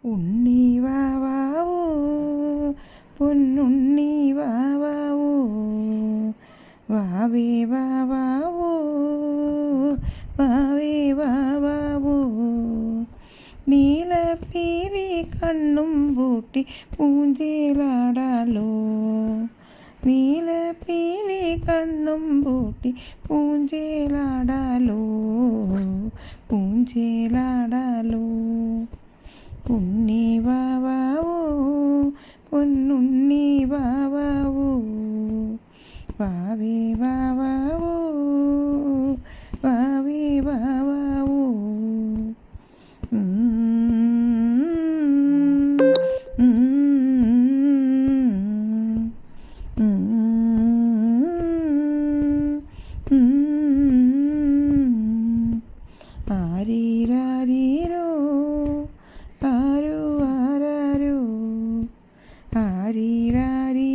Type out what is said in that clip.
ഉണ്ണി വാവാവൂ പൊന്നുണ്ണി വാവാവൂ വാവേ വാവാവൂ വാവേ വാവാവൂ നീലപ്പീലി കണ്ണും പൂട്ടി പൂഞ്ചേലാടാലോ നീലപ്പീലി കണ്ണും പൂട്ടി പൂഞ്ചേലാടാലോ പൂഞ്ചേലാടാലോ ഉണ്ണി വാവാവൂ പൊന്നുണ്ണി വാവാവൂ വാവേ വാവാവൂ വാവേ വാവാവൂ ആരീരാരീരോ ആരോ ആരാരോ ആരീരാരീ